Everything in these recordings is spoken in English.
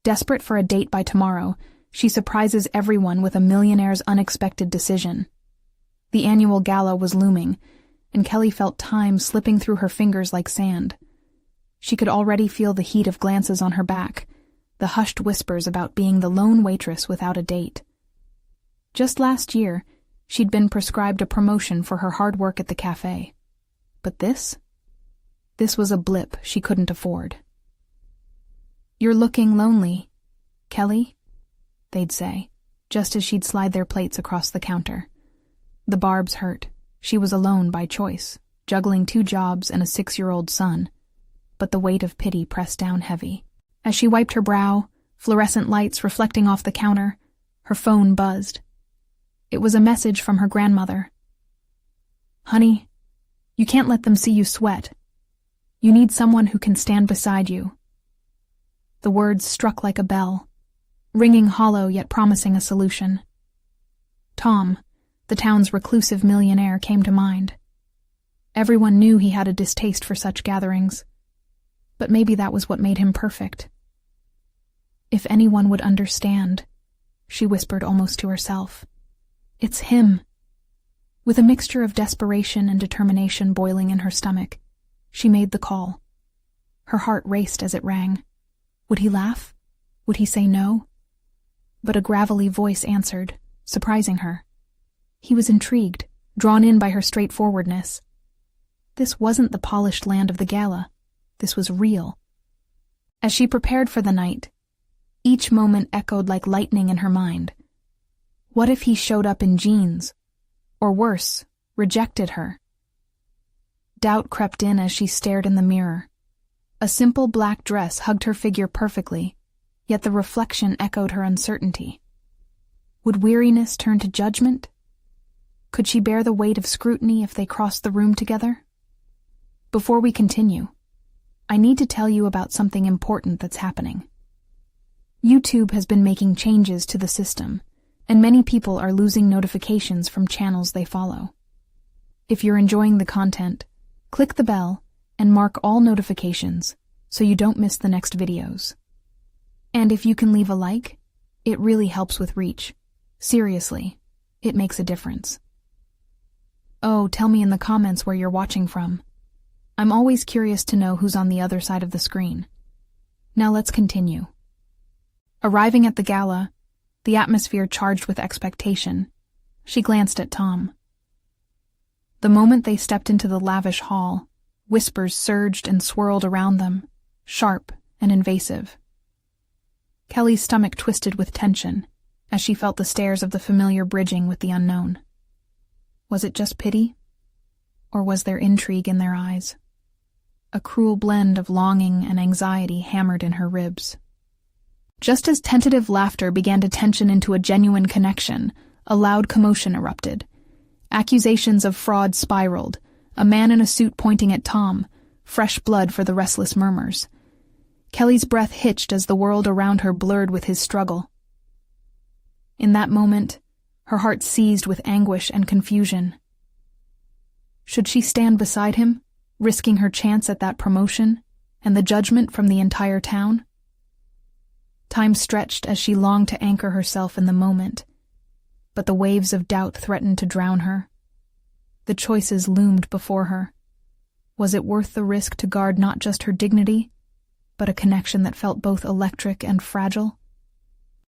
Desperate for a date by tomorrow, she surprises everyone with a millionaire's unexpected decision. The annual gala was looming, and Kelly felt time slipping through her fingers like sand. She could already feel the heat of glances on her back, the hushed whispers about being the lone waitress without a date. Just last year, she'd been prescribed a promotion for her hard work at the cafe. But this was a blip she couldn't afford. "You're looking lonely, Kelly," they'd say, just as she'd slide their plates across the counter. The barbs hurt. She was alone by choice, juggling 2 jobs and a 6-year-old son. But the weight of pity pressed down heavy. As she wiped her brow, fluorescent lights reflecting off the counter, her phone buzzed. It was a message from her grandmother. "Honey, you can't let them see you sweat. You need someone who can stand beside you." The words struck like a bell, ringing hollow yet promising a solution. Tom, the town's reclusive millionaire, came to mind. Everyone knew he had a distaste for such gatherings, but maybe that was what made him perfect. "If anyone would understand," she whispered almost to herself. "It's him." With a mixture of desperation and determination boiling in her stomach, she made the call. Her heart raced as it rang. Would he laugh? Would he say no? But a gravelly voice answered, surprising her. He was intrigued, drawn in by her straightforwardness. This wasn't the polished land of the gala. This was real. As she prepared for the night, each moment echoed like lightning in her mind. What if he showed up in jeans? Or worse, rejected her? Doubt crept in as she stared in the mirror. A simple black dress hugged her figure perfectly, yet the reflection echoed her uncertainty. Would weariness turn to judgment? Could she bear the weight of scrutiny if they crossed the room together? Before we continue, I need to tell you about something important that's happening. YouTube has been making changes to the system, and many people are losing notifications from channels they follow. If you're enjoying the content, click the bell and mark all notifications so you don't miss the next videos. And if you can leave a like, it really helps with reach. Seriously, it makes a difference. Oh, tell me in the comments where you're watching from. I'm always curious to know who's on the other side of the screen. Now let's continue. Arriving at the gala, the atmosphere charged with expectation, she glanced at Tom. The moment they stepped into the lavish hall, whispers surged and swirled around them, sharp and invasive. Kelly's stomach twisted with tension as she felt the stares of the familiar bridging with the unknown. Was it just pity? Or was there intrigue in their eyes? A cruel blend of longing and anxiety hammered in her ribs. Just as tentative laughter began to tension into a genuine connection, a loud commotion erupted. Accusations of fraud spiraled, a man in a suit pointing at Tom, fresh blood for the restless murmurs. Kelly's breath hitched as the world around her blurred with his struggle. In that moment, her heart seized with anguish and confusion. Should she stand beside him, risking her chance at that promotion and the judgment from the entire town? Time stretched as she longed to anchor herself in the moment, but the waves of doubt threatened to drown her. The choices loomed before her. Was it worth the risk to guard not just her dignity, but a connection that felt both electric and fragile?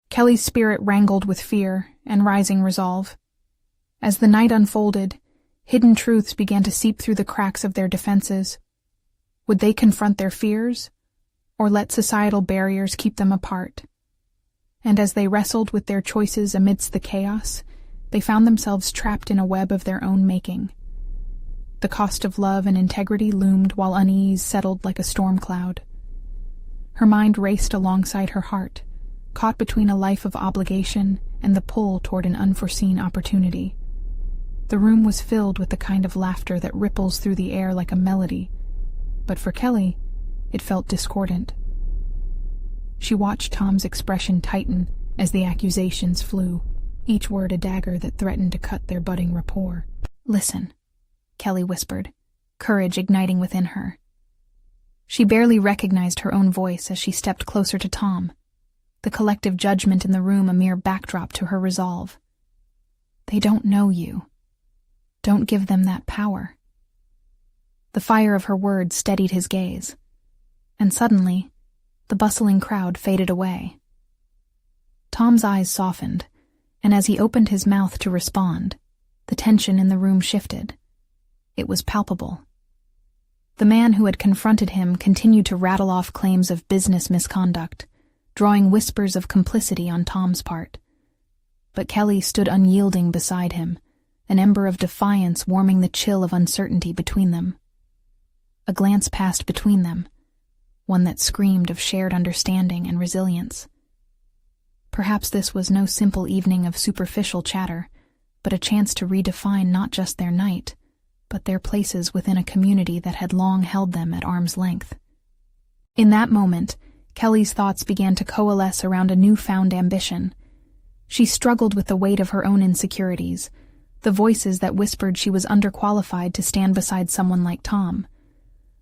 Kelly's spirit wrangled with fear and rising resolve. As the night unfolded, hidden truths began to seep through the cracks of their defenses. Would they confront their fears, or let societal barriers keep them apart? And as they wrestled with their choices amidst the chaos, they found themselves trapped in a web of their own making. The cost of love and integrity loomed while unease settled like a storm cloud. Her mind raced alongside her heart, caught between a life of obligation and the pull toward an unforeseen opportunity. The room was filled with the kind of laughter that ripples through the air like a melody, but for Kelly, it felt discordant. She watched Tom's expression tighten as the accusations flew, each word a dagger that threatened to cut their budding rapport. "Listen," Kelly whispered, courage igniting within her. She barely recognized her own voice as she stepped closer to Tom. the collective judgment in the room a mere backdrop to her resolve. They don't know you. Don't give them that power. The fire of her words steadied his gaze, and suddenly, the bustling crowd faded away. Tom's eyes softened, and as he opened his mouth to respond, the tension in the room shifted. It was palpable. The man who had confronted him continued to rattle off claims of business misconduct, drawing whispers of complicity on Tom's part. But Kelly stood unyielding beside him, an ember of defiance warming the chill of uncertainty between them. A glance passed between them, one that screamed of shared understanding and resilience. Perhaps this was no simple evening of superficial chatter, but a chance to redefine not just their night, but their places within a community that had long held them at arm's length. In that moment, Kelly's thoughts began to coalesce around a newfound ambition. She struggled with the weight of her own insecurities, the voices that whispered she was underqualified to stand beside someone like Tom.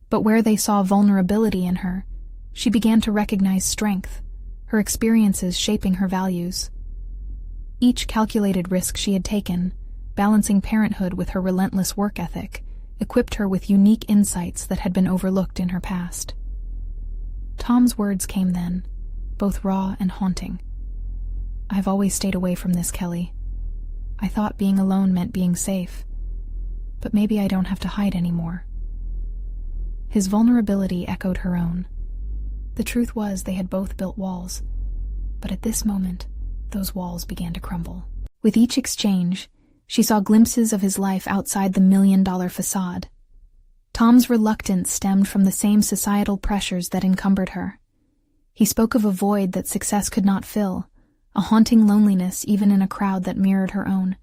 But where they saw vulnerability in her, she began to recognize strength, her experiences shaping her values. Each calculated risk she had taken, balancing parenthood with her relentless work ethic, equipped her with unique insights that had been overlooked in her past. Tom's words came then, both raw and haunting. "I've always stayed away from this, Kelly. I thought being alone meant being safe. But maybe I don't have to hide anymore." His vulnerability echoed her own. The truth was they had both built walls, but at this moment, those walls began to crumble. With each exchange, she saw glimpses of his life outside the million-dollar facade. Tom's reluctance stemmed from the same societal pressures that encumbered her. He spoke of a void that success could not fill, a haunting loneliness even in a crowd that mirrored her own.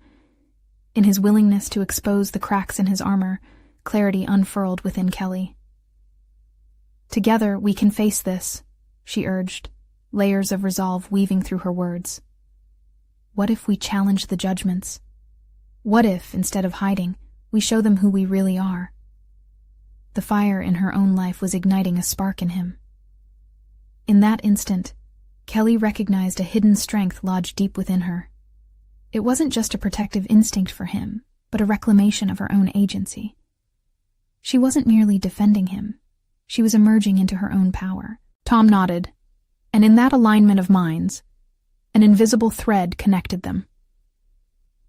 In his willingness to expose the cracks in his armor, clarity unfurled within Kelly. "Together we can face this," she urged, layers of resolve weaving through her words. "What if we challenge the judgments? What if, instead of hiding, we show them who we really are?" The fire in her own life was igniting a spark in him. In that instant, Kelly recognized a hidden strength lodged deep within her. It wasn't just a protective instinct for him, but a reclamation of her own agency. She wasn't merely defending him. She was emerging into her own power. Tom nodded, and in that alignment of minds, an invisible thread connected them.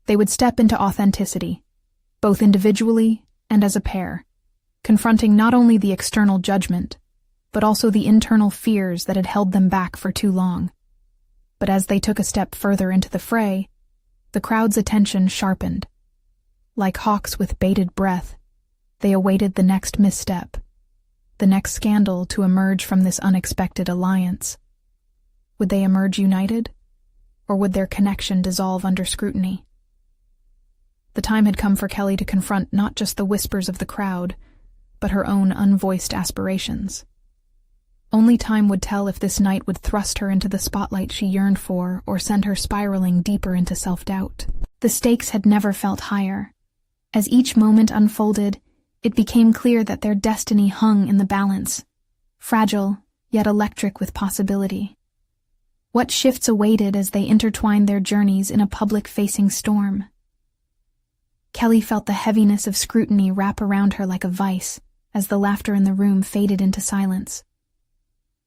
They would step into authenticity, both individually and as a pair, confronting not only the external judgment, but also the internal fears that had held them back for too long. But as they took a step further into the fray, the crowd's attention sharpened. Like hawks with bated breath, they awaited the next misstep, the next scandal to emerge from this unexpected alliance. Would they emerge united, or would their connection dissolve under scrutiny? The time had come for Kelly to confront not just the whispers of the crowd, but her own unvoiced aspirations. Only time would tell if this night would thrust her into the spotlight she yearned for or send her spiraling deeper into self-doubt. The stakes had never felt higher. As each moment unfolded, it became clear that their destiny hung in the balance, fragile yet electric with possibility. What shifts awaited as they intertwined their journeys in a public-facing storm? Kelly felt the heaviness of scrutiny wrap around her like a vice as the laughter in the room faded into silence.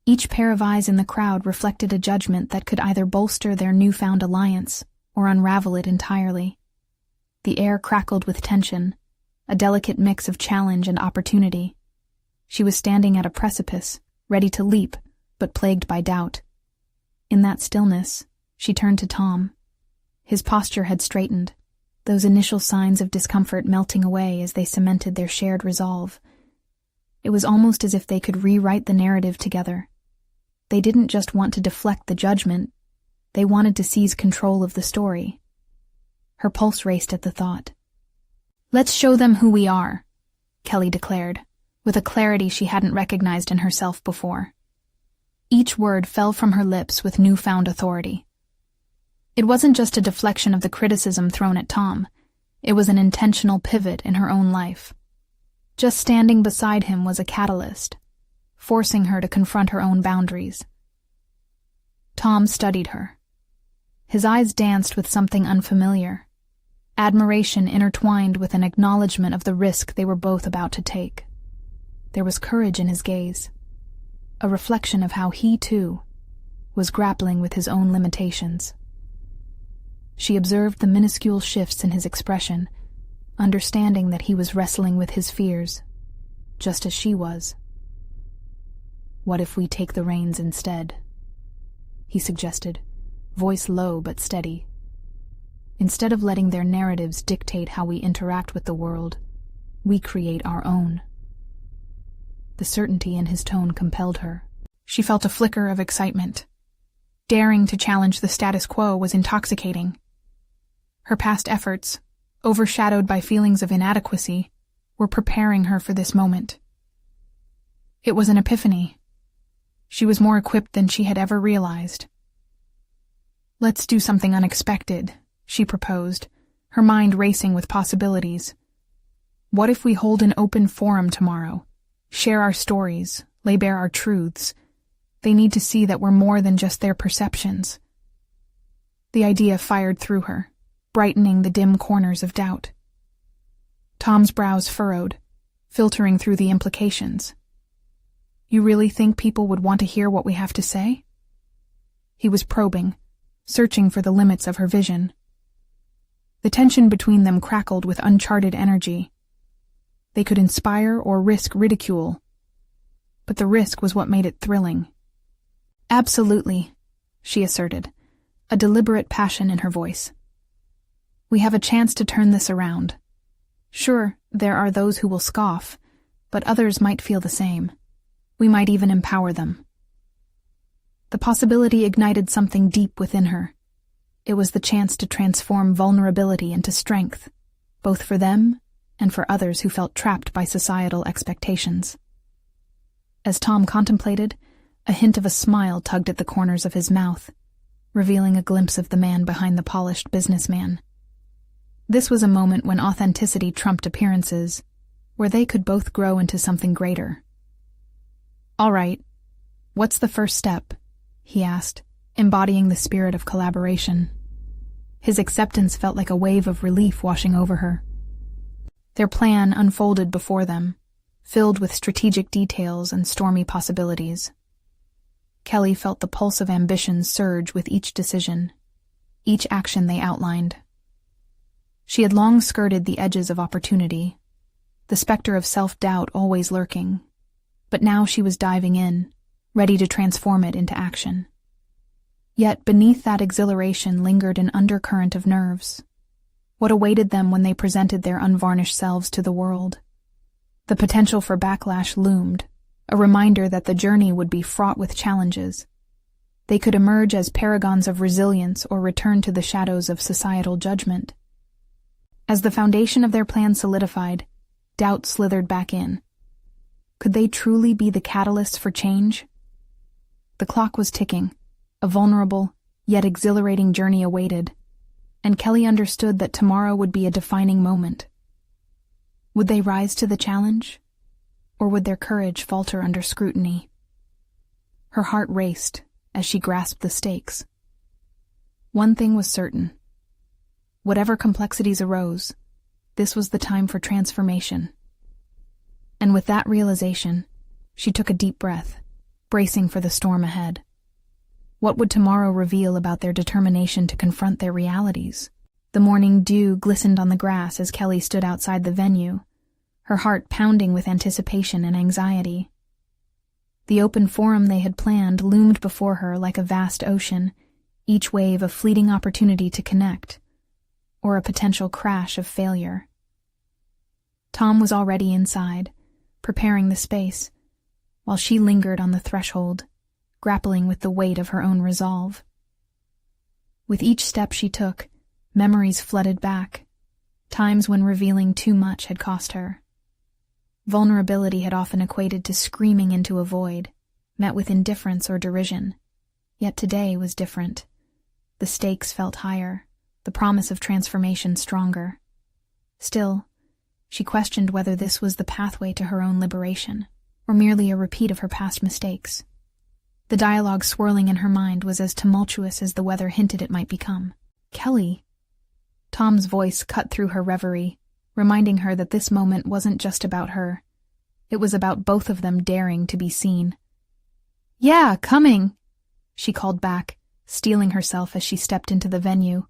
Each pair of eyes in the crowd reflected a judgment that could either bolster their newfound alliance or unravel it entirely. The air crackled with tension, a delicate mix of challenge and opportunity. She was standing at a precipice, ready to leap, but plagued by doubt. In that stillness, she turned to Tom. His posture had straightened, those initial signs of discomfort melting away as they cemented their shared resolve. It was almost as if they could rewrite the narrative together. They didn't just want to deflect the judgment, they wanted to seize control of the story. Her pulse raced at the thought. "Let's show them who we are," Kelly declared, with a clarity she hadn't recognized in herself before. Each word fell from her lips with newfound authority. It wasn't just a deflection of the criticism thrown at Tom, it was an intentional pivot in her own life. Just standing beside him was a catalyst, forcing her to confront her own boundaries. Tom studied her. His eyes danced with something unfamiliar, admiration intertwined with an acknowledgement of the risk they were both about to take. There was courage in his gaze, a reflection of how he, too, was grappling with his own limitations. She observed the minuscule shifts in his expression, understanding that he was wrestling with his fears, just as she was. "What if we take the reins instead?" he suggested, voice low but steady. "Instead of letting their narratives dictate how we interact with the world, we create our own." The certainty in his tone compelled her. She felt a flicker of excitement. Daring to challenge the status quo was intoxicating. Her past efforts, overshadowed by feelings of inadequacy, were preparing her for this moment. It was an epiphany. She was more equipped than she had ever realized. "Let's do something unexpected," she proposed, her mind racing with possibilities. "What if we hold an open forum tomorrow? Share our stories, lay bare our truths. They need to see that we're more than just their perceptions." The idea fired through her, brightening the dim corners of doubt. Tom's brows furrowed, filtering through the implications. "You really think people would want to hear what we have to say?" He was probing, searching for the limits of her vision. The tension between them crackled with uncharted energy. They could inspire or risk ridicule, but the risk was what made it thrilling. "Absolutely," she asserted, a deliberate passion in her voice. "We have a chance to turn this around. Sure, there are those who will scoff, but others might feel the same. We might even empower them." The possibility ignited something deep within her. It was the chance to transform vulnerability into strength, both for them and for others who felt trapped by societal expectations. As Tom contemplated, a hint of a smile tugged at the corners of his mouth, revealing a glimpse of the man behind the polished businessman. This was a moment when authenticity trumped appearances, where they could both grow into something greater. "All right, what's the first step?" he asked, embodying the spirit of collaboration. His acceptance felt like a wave of relief washing over her. Their plan unfolded before them, filled with strategic details and stormy possibilities. Kelly felt the pulse of ambition surge with each decision, each action they outlined. She had long skirted the edges of opportunity, the specter of self-doubt always lurking, but now she was diving in, ready to transform it into action. Yet beneath that exhilaration lingered an undercurrent of nerves. What awaited them when they presented their unvarnished selves to the world? The potential for backlash loomed, a reminder that the journey would be fraught with challenges. They could emerge as paragons of resilience or return to the shadows of societal judgment. As the foundation of their plan solidified, doubt slithered back in. Could they truly be the catalysts for change? The clock was ticking, a vulnerable, yet exhilarating journey awaited, and Kelly understood that tomorrow would be a defining moment. Would they rise to the challenge, or would their courage falter under scrutiny? Her heart raced as she grasped the stakes. One thing was certain. Whatever complexities arose, this was the time for transformation. And with that realization, she took a deep breath, bracing for the storm ahead. What would tomorrow reveal about their determination to confront their realities? The morning dew glistened on the grass as Kelly stood outside the venue, her heart pounding with anticipation and anxiety. The open forum they had planned loomed before her like a vast ocean, each wave a fleeting opportunity to connect, or a potential crash of failure. Tom was already inside, preparing the space, while she lingered on the threshold, grappling with the weight of her own resolve. With each step she took, memories flooded back, times when revealing too much had cost her. Vulnerability had often equated to screaming into a void, met with indifference or derision. Yet today was different. The stakes felt higher, the promise of transformation stronger. Still, she questioned whether this was the pathway to her own liberation, or merely a repeat of her past mistakes. The dialogue swirling in her mind was as tumultuous as the weather hinted it might become. Kelly. Tom's voice cut through her reverie, reminding her that this moment wasn't just about her. It was about both of them daring to be seen. "Yeah, coming," she called back, steeling herself as she stepped into the venue.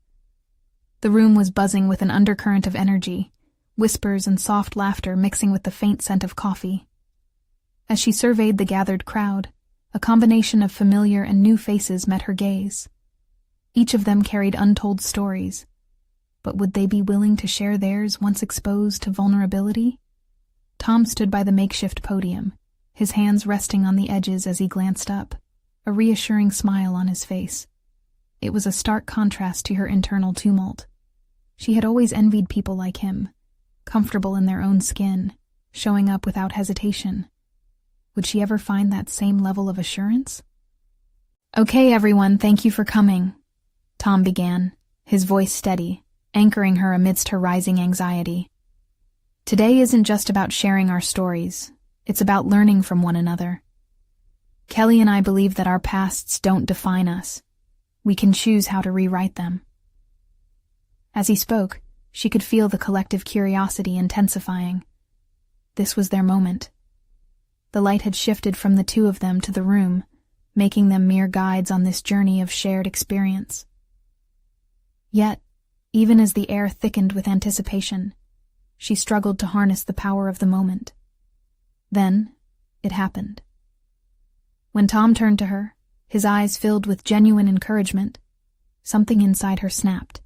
The room was buzzing with an undercurrent of energy, whispers and soft laughter mixing with the faint scent of coffee. As she surveyed the gathered crowd, a combination of familiar and new faces met her gaze. Each of them carried untold stories, but would they be willing to share theirs once exposed to vulnerability? Tom stood by the makeshift podium, his hands resting on the edges as he glanced up, a reassuring smile on his face. It was a stark contrast to her internal tumult. She had always envied people like him, comfortable in their own skin, showing up without hesitation. Would she ever find that same level of assurance? "Okay, everyone, thank you for coming," Tom began, his voice steady, anchoring her amidst her rising anxiety. "Today isn't just about sharing our stories, it's about learning from one another. Kelly and I believe that our pasts don't define us. We can choose how to rewrite them." As he spoke, she could feel the collective curiosity intensifying. This was their moment. The light had shifted from the two of them to the room, making them mere guides on this journey of shared experience. Yet, even as the air thickened with anticipation, she struggled to harness the power of the moment. Then, it happened. When Tom turned to her, his eyes filled with genuine encouragement, something inside her snapped.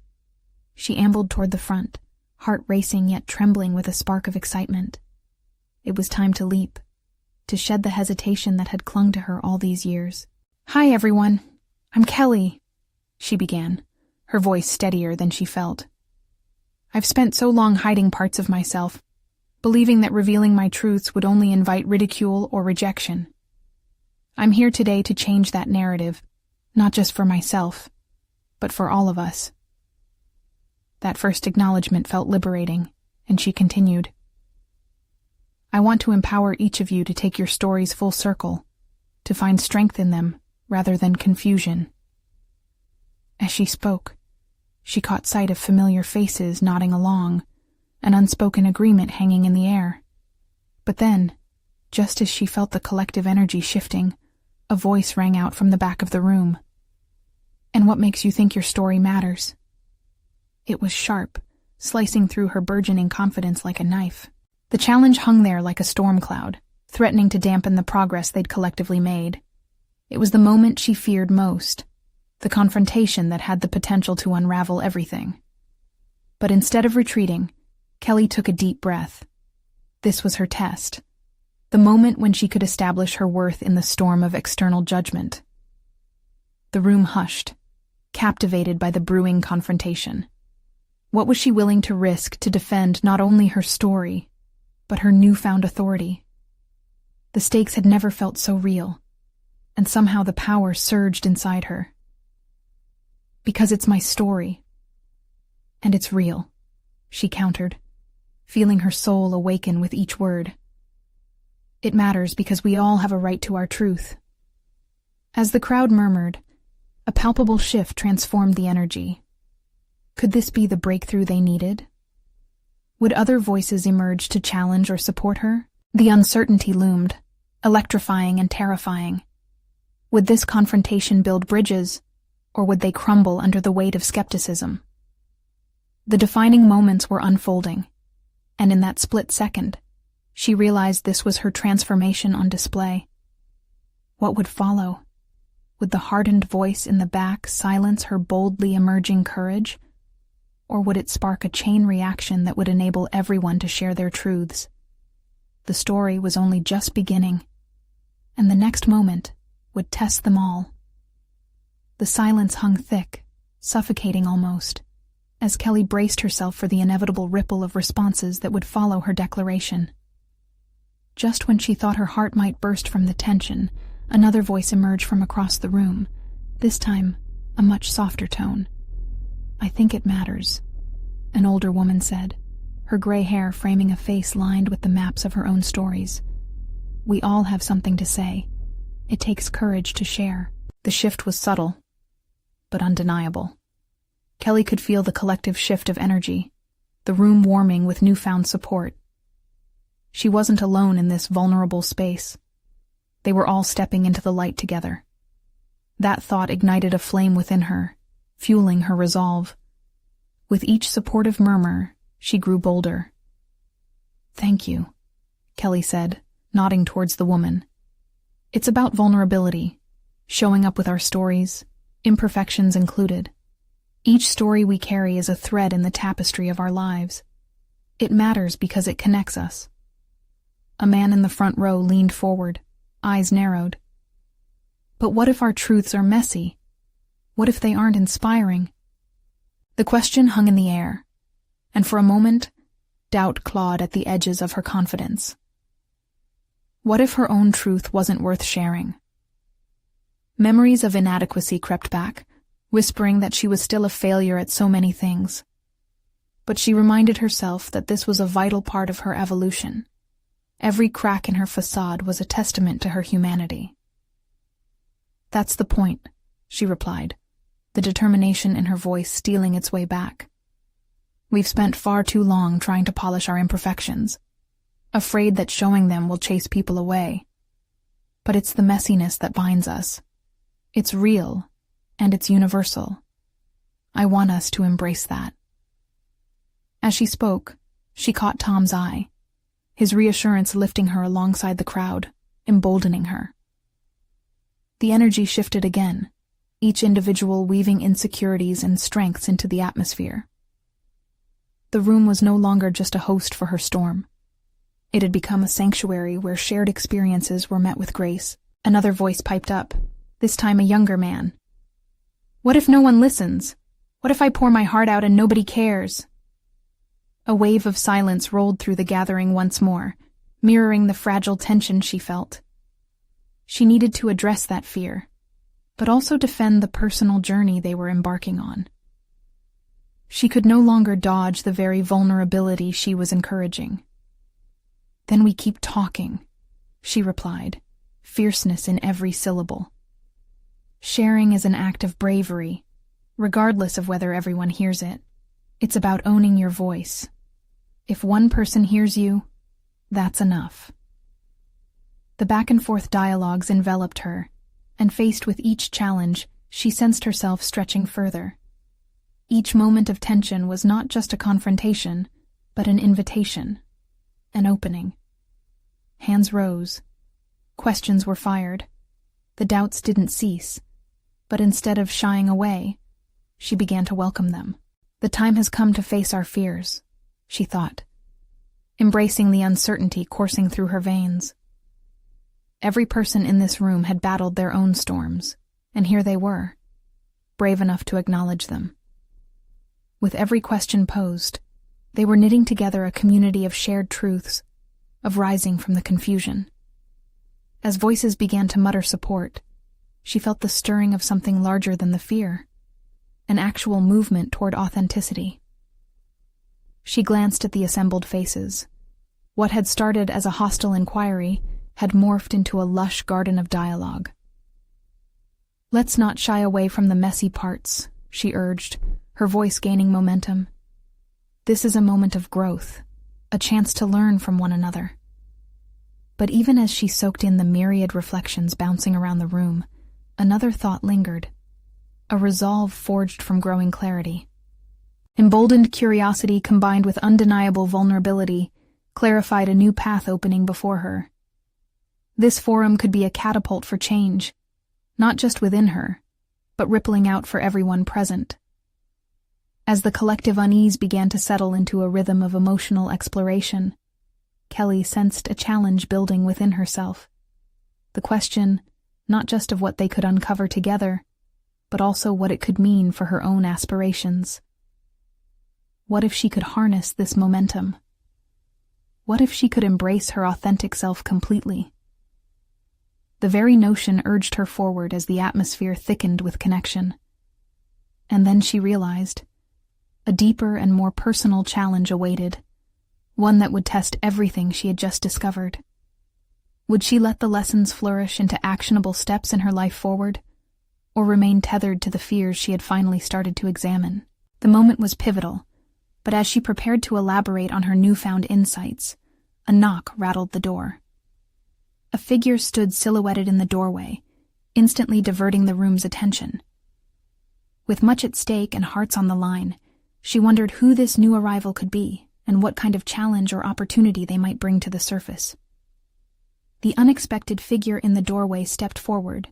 She ambled toward the front, heart racing yet trembling with a spark of excitement. It was time to leap, to shed the hesitation that had clung to her all these years. "Hi, everyone. I'm Kelly," she began, her voice steadier than she felt. "I've spent so long hiding parts of myself, believing that revealing my truths would only invite ridicule or rejection. I'm here today to change that narrative, not just for myself, but for all of us." That first acknowledgement felt liberating, and she continued, "I want to empower each of you to take your stories full circle, to find strength in them rather than confusion." As she spoke, she caught sight of familiar faces nodding along, an unspoken agreement hanging in the air. But then, just as she felt the collective energy shifting, a voice rang out from the back of the room. "And what makes you think your story matters?" It was sharp, slicing through her burgeoning confidence like a knife. The challenge hung there like a storm cloud, threatening to dampen the progress they'd collectively made. It was the moment she feared most, the confrontation that had the potential to unravel everything. But instead of retreating, Kelly took a deep breath. This was her test, the moment when she could establish her worth in the storm of external judgment. The room hushed, captivated by the brewing confrontation. What was she willing to risk to defend not only her story, but her newfound authority? The stakes had never felt so real, and somehow the power surged inside her. "Because it's my story. And it's real," she countered, feeling her soul awaken with each word. "It matters because we all have a right to our truth." As the crowd murmured, a palpable shift transformed the energy. Could this be the breakthrough they needed? Would other voices emerge to challenge or support her? The uncertainty loomed, electrifying and terrifying. Would this confrontation build bridges, or would they crumble under the weight of skepticism? The defining moments were unfolding, and in that split second, she realized this was her transformation on display. What would follow? Would the hardened voice in the back silence her boldly emerging courage? Or would it spark a chain reaction that would enable everyone to share their truths? The story was only just beginning, and the next moment would test them all. The silence hung thick, suffocating almost, as Kelly braced herself for the inevitable ripple of responses that would follow her declaration. Just when she thought her heart might burst from the tension, another voice emerged from across the room, this time a much softer tone. "I think it matters," an older woman said, her gray hair framing a face lined with the maps of her own stories. "We all have something to say, It takes courage to share. The shift was subtle, but undeniable. Kelly could feel the collective shift of energy, the room warming with newfound support. She wasn't alone in this vulnerable space. They were all stepping into the light together. That thought ignited a flame within her, fueling her resolve. With each supportive murmur, she grew bolder. "Thank you," Kelly said, nodding towards the woman. "It's about vulnerability, showing up with our stories, imperfections included. Each story we carry is a thread in the tapestry of our lives. It matters because it connects us." A man in the front row leaned forward, eyes narrowed. "But what if our truths are messy? What if they aren't inspiring?" The question hung in the air, and for a moment, doubt clawed at the edges of her confidence. What if her own truth wasn't worth sharing? Memories of inadequacy crept back, whispering that she was still a failure at so many things. But she reminded herself that this was a vital part of her evolution. Every crack in her facade was a testament to her humanity. "That's the point," she replied, the determination in her voice stealing its way back. "We've spent far too long trying to polish our imperfections, afraid that showing them will chase people away. But it's the messiness that binds us. It's real, and it's universal. I want us to embrace that." As she spoke, she caught Tom's eye, his reassurance lifting her alongside the crowd, emboldening her. The energy shifted again, each individual weaving insecurities and strengths into the atmosphere. The room was no longer just a host for her storm. It had become a sanctuary where shared experiences were met with grace. Another voice piped up, this time a younger man. "What if no one listens? What if I pour my heart out and nobody cares?" A wave of silence rolled through the gathering once more, mirroring the fragile tension she felt. She needed to address that fear, but also defend the personal journey they were embarking on. She could no longer dodge the very vulnerability she was encouraging. "Then we keep talking," she replied, fierceness in every syllable. "Sharing is an act of bravery, regardless of whether everyone hears it. It's about owning your voice. If one person hears you, that's enough." The back-and-forth dialogues enveloped her, and faced with each challenge, she sensed herself stretching further. Each moment of tension was not just a confrontation, but an invitation, an opening. Hands rose. Questions were fired. The doubts didn't cease, but instead of shying away, she began to welcome them. "The time has come to face our fears," she thought, embracing the uncertainty coursing through her veins. Every person in this room had battled their own storms, and here they were, brave enough to acknowledge them. With every question posed, they were knitting together a community of shared truths, of rising from the confusion. As voices began to mutter support, she felt the stirring of something larger than the fear, an actual movement toward authenticity. She glanced at the assembled faces. What had started as a hostile inquiry had morphed into a lush garden of dialogue. "Let's not shy away from the messy parts," she urged, her voice gaining momentum. "This is a moment of growth, a chance to learn from one another." But even as she soaked in the myriad reflections bouncing around the room, another thought lingered, a resolve forged from growing clarity. Emboldened curiosity combined with undeniable vulnerability clarified a new path opening before her. This forum could be a catapult for change, not just within her, but rippling out for everyone present. As the collective unease began to settle into a rhythm of emotional exploration, Kelly sensed a challenge building within herself. The question, not just of what they could uncover together, but also what it could mean for her own aspirations. What if she could harness this momentum? What if she could embrace her authentic self completely? The very notion urged her forward as the atmosphere thickened with connection. And then she realized a deeper and more personal challenge awaited, one that would test everything she had just discovered. Would she let the lessons flourish into actionable steps in her life forward, or remain tethered to the fears she had finally started to examine? The moment was pivotal, but as she prepared to elaborate on her newfound insights, a knock rattled the door. A figure stood silhouetted in the doorway, instantly diverting the room's attention. With much at stake and hearts on the line, she wondered who this new arrival could be and what kind of challenge or opportunity they might bring to the surface. The unexpected figure in the doorway stepped forward,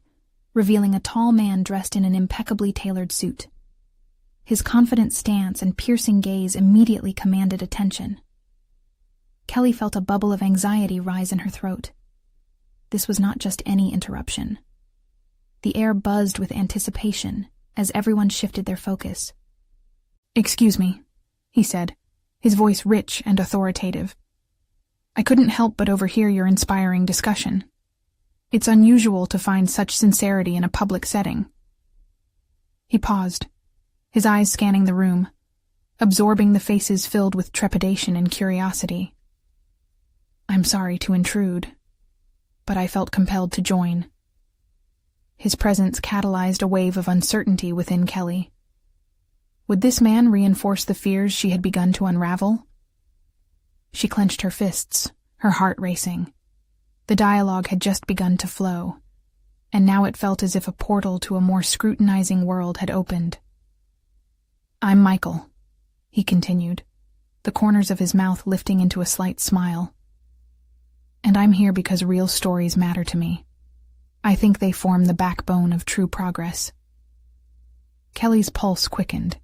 revealing a tall man dressed in an impeccably tailored suit. His confident stance and piercing gaze immediately commanded attention. Kelly felt a bubble of anxiety rise in her throat. This was not just any interruption. The air buzzed with anticipation as everyone shifted their focus. "Excuse me," he said, his voice rich and authoritative. "I couldn't help but overhear your inspiring discussion. It's unusual to find such sincerity in a public setting." He paused, his eyes scanning the room, absorbing the faces filled with trepidation and curiosity. "I'm sorry to intrude, but I felt compelled to join." His presence catalyzed a wave of uncertainty within Kelly. Would this man reinforce the fears she had begun to unravel? She clenched her fists, her heart racing. The dialogue had just begun to flow, and now it felt as if a portal to a more scrutinizing world had opened. "I'm Michael," he continued, the corners of his mouth lifting into a slight smile. "And I'm here because real stories matter to me. I think they form the backbone of true progress." Kelly's pulse quickened.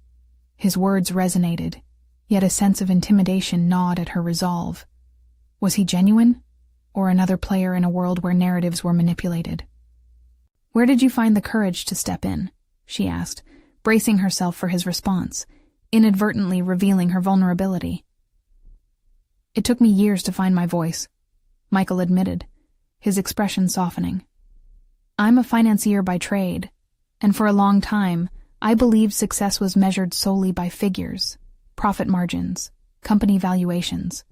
His words resonated, yet a sense of intimidation gnawed at her resolve. Was he genuine, or another player in a world where narratives were manipulated? "Where did you find the courage to step in?" she asked, bracing herself for his response, inadvertently revealing her vulnerability. "It took me years to find my voice," Michael admitted, his expression softening. "I'm a financier by trade, and for a long time, I believed success was measured solely by figures, profit margins, company valuations.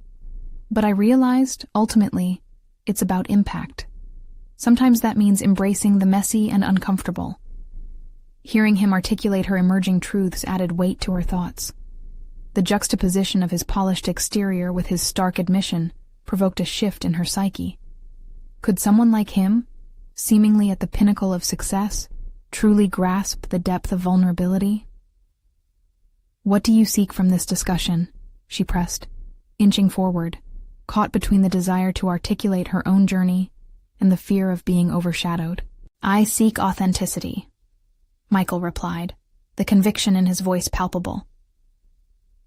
But I realized, ultimately, it's about impact. Sometimes that means embracing the messy and uncomfortable." Hearing him articulate her emerging truths added weight to her thoughts. The juxtaposition of his polished exterior with his stark admission provoked a shift in her psyche. Could someone like him, seemingly at the pinnacle of success, truly grasp the depth of vulnerability? "What do you seek from this discussion?" she pressed, inching forward, caught between the desire to articulate her own journey and the fear of being overshadowed. "I seek authenticity," Michael replied, the conviction in his voice palpable.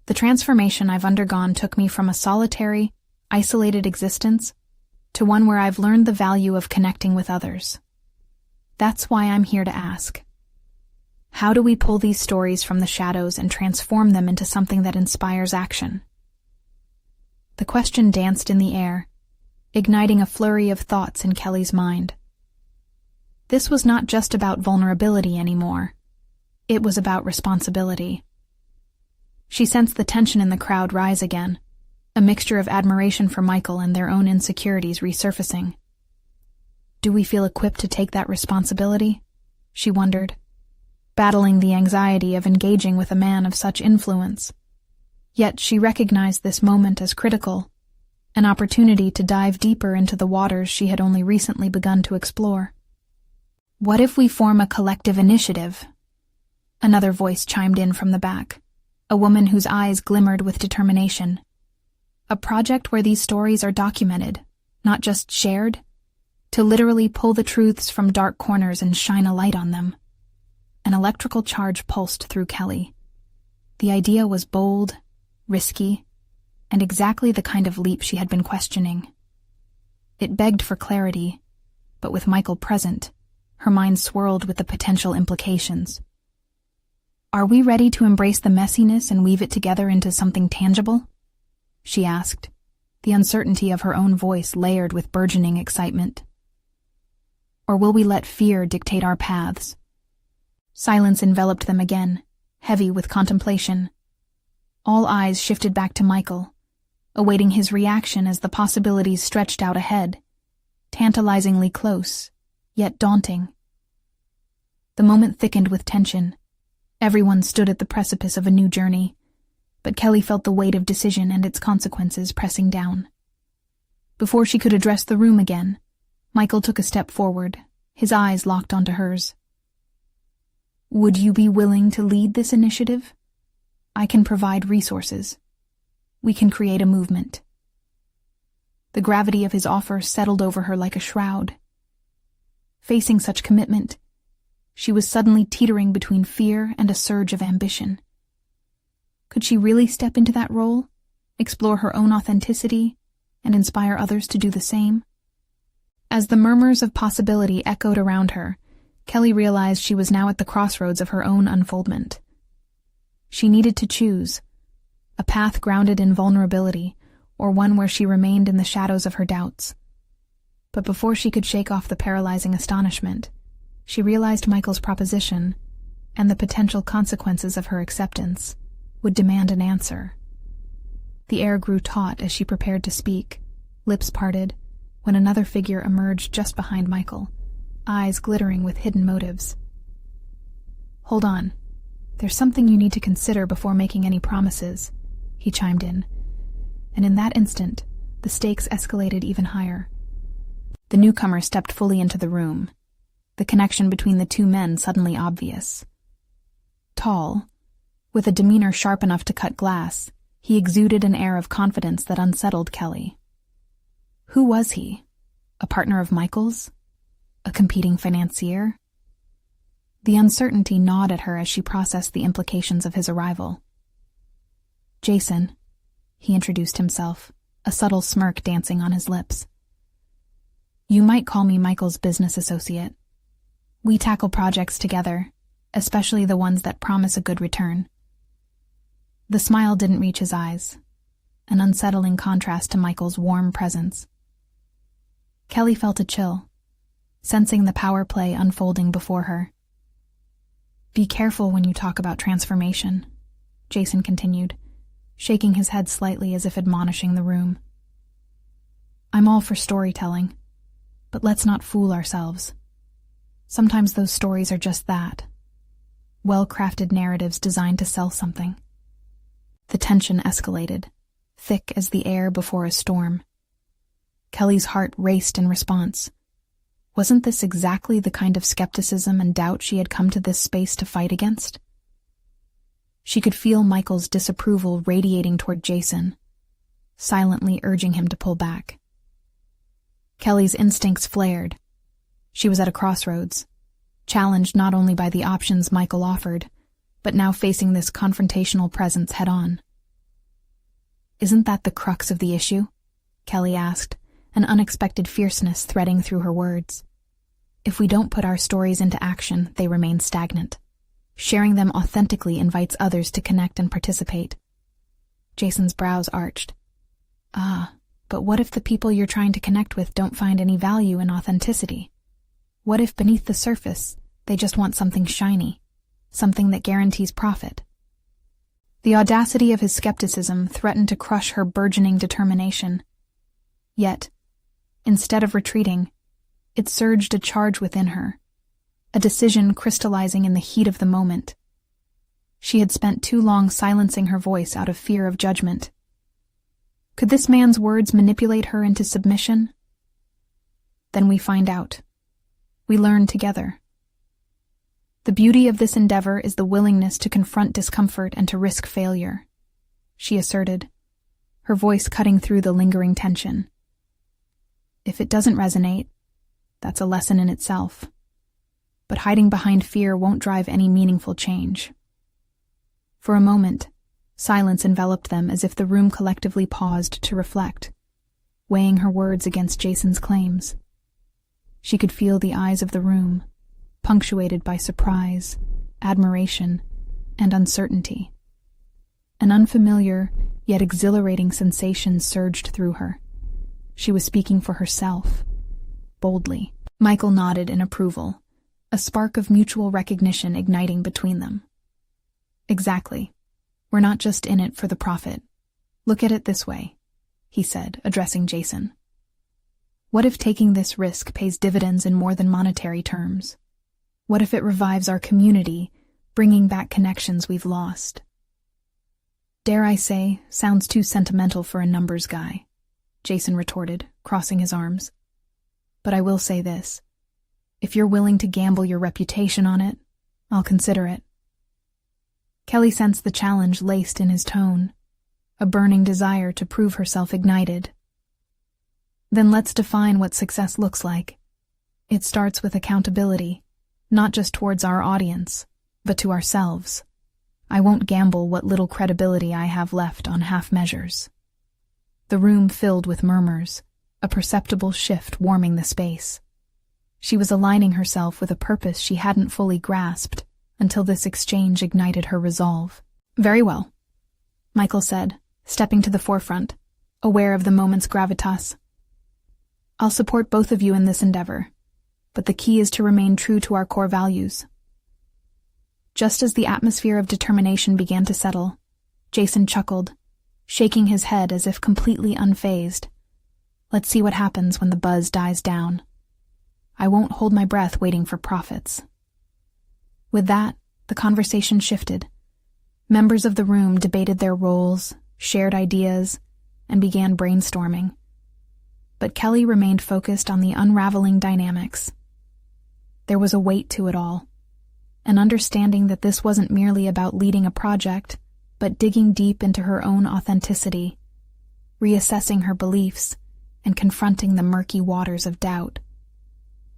"The transformation I've undergone took me from a solitary, isolated existence to one where I've learned the value of connecting with others. That's why I'm here to ask. How do we pull these stories from the shadows and transform them into something that inspires action?" The question danced in the air, igniting a flurry of thoughts in Kelly's mind. This was not just about vulnerability anymore. It was about responsibility. She sensed the tension in the crowd rise again, a mixture of admiration for Michael and their own insecurities resurfacing. Do we feel equipped to take that responsibility? She wondered, battling the anxiety of engaging with a man of such influence. Yet she recognized this moment as critical, an opportunity to dive deeper into the waters she had only recently begun to explore. "What if we form a collective initiative?" Another voice chimed in from the back, a woman whose eyes glimmered with determination. "A project where these stories are documented, not just shared, to literally pull the truths from dark corners and shine a light on them." An electrical charge pulsed through Kelly. The idea was bold, risky, and exactly the kind of leap she had been questioning. It begged for clarity, but with Michael present, her mind swirled with the potential implications. "Are we ready to embrace the messiness and weave it together into something tangible?" she asked, the uncertainty of her own voice layered with burgeoning excitement. "Or will we let fear dictate our paths?" Silence enveloped them again, heavy with contemplation. All eyes shifted back to Michael, awaiting his reaction as the possibilities stretched out ahead, tantalizingly close, yet daunting. The moment thickened with tension. Everyone stood at the precipice of a new journey, but Kelly felt the weight of decision and its consequences pressing down. Before she could address the room again, Michael took a step forward, his eyes locked onto hers. "Would you be willing to lead this initiative? I can provide resources. We can create a movement." The gravity of his offer settled over her like a shroud. Facing such commitment, she was suddenly teetering between fear and a surge of ambition. Could she really step into that role, explore her own authenticity, and inspire others to do the same? As the murmurs of possibility echoed around her, Kelly realized she was now at the crossroads of her own unfoldment. She needed to choose, a path grounded in vulnerability, or one where she remained in the shadows of her doubts. But before she could shake off the paralyzing astonishment, she realized Michael's proposition, and the potential consequences of her acceptance, would demand an answer. The air grew taut as she prepared to speak, lips parted, when another figure emerged just behind Michael, eyes glittering with hidden motives. "Hold on. There's something you need to consider before making any promises," he chimed in, and in that instant, the stakes escalated even higher. The newcomer stepped fully into the room, the connection between the two men suddenly obvious. Tall, with a demeanor sharp enough to cut glass, he exuded an air of confidence that unsettled Kelly. Who was he? A partner of Michael's? A competing financier? The uncertainty gnawed at her as she processed the implications of his arrival. "Jason," he introduced himself, a subtle smirk dancing on his lips. "You might call me Michael's business associate. We tackle projects together, especially the ones that promise a good return." The smile didn't reach his eyes, an unsettling contrast to Michael's warm presence. Kelly felt a chill, sensing the power play unfolding before her. "Be careful when you talk about transformation," Jason continued, shaking his head slightly as if admonishing the room. "I'm all for storytelling, but let's not fool ourselves. Sometimes those stories are just that, well-crafted narratives designed to sell something." The tension escalated, thick as the air before a storm. Kelly's heart raced in response. Wasn't this exactly the kind of skepticism and doubt she had come to this space to fight against? She could feel Michael's disapproval radiating toward Jason, silently urging him to pull back. Kelly's instincts flared. She was at a crossroads, challenged not only by the options Michael offered, but now facing this confrontational presence head-on. "Isn't that the crux of the issue?" Kelly asked, an unexpected fierceness threading through her words. "If we don't put our stories into action, they remain stagnant. Sharing them authentically invites others to connect and participate." Jason's brows arched. But what if the people you're trying to connect with don't find any value in authenticity? What if beneath the surface, they just want something shiny, something that guarantees profit? The audacity of his skepticism threatened to crush her burgeoning determination. Yet, instead of retreating, it surged a charge within her, a decision crystallizing in the heat of the moment. She had spent too long silencing her voice out of fear of judgment. Could this man's words manipulate her into submission? Then we find out. We learn together. The beauty of this endeavor is the willingness to confront discomfort and to risk failure, she asserted, her voice cutting through the lingering tension. If it doesn't resonate, that's a lesson in itself. But hiding behind fear won't drive any meaningful change. For a moment, silence enveloped them as if the room collectively paused to reflect, weighing her words against Jason's claims. She could feel the eyes of the room, punctuated by surprise, admiration, and uncertainty. An unfamiliar, yet exhilarating sensation surged through her. She was speaking for herself, boldly. Michael nodded in approval, a spark of mutual recognition igniting between them. "Exactly. We're not just in it for the profit. Look at it this way," he said, addressing Jason. What if taking this risk pays dividends in more than monetary terms? What if it revives our community, bringing back connections we've lost? Dare I say, sounds too sentimental for a numbers guy, Jason retorted, crossing his arms. But I will say this. If you're willing to gamble your reputation on it, I'll consider it. Kelly sensed the challenge laced in his tone, a burning desire to prove herself ignited. Then let's define what success looks like. It starts with accountability, not just towards our audience, but to ourselves. I won't gamble what little credibility I have left on half measures. The room filled with murmurs, a perceptible shift warming the space. She was aligning herself with a purpose she hadn't fully grasped until this exchange ignited her resolve. Very well, Michael said, stepping to the forefront, aware of the moment's gravitas. I'll support both of you in this endeavor, but the key is to remain true to our core values. Just as the atmosphere of determination began to settle, Jason chuckled, shaking his head as if completely unfazed. Let's see what happens when the buzz dies down. I won't hold my breath waiting for profits. With that, the conversation shifted. Members of the room debated their roles, shared ideas, and began brainstorming. But Kelly remained focused on the unraveling dynamics. There was a weight to it all, an understanding that this wasn't merely about leading a project, but digging deep into her own authenticity, reassessing her beliefs, and confronting the murky waters of doubt.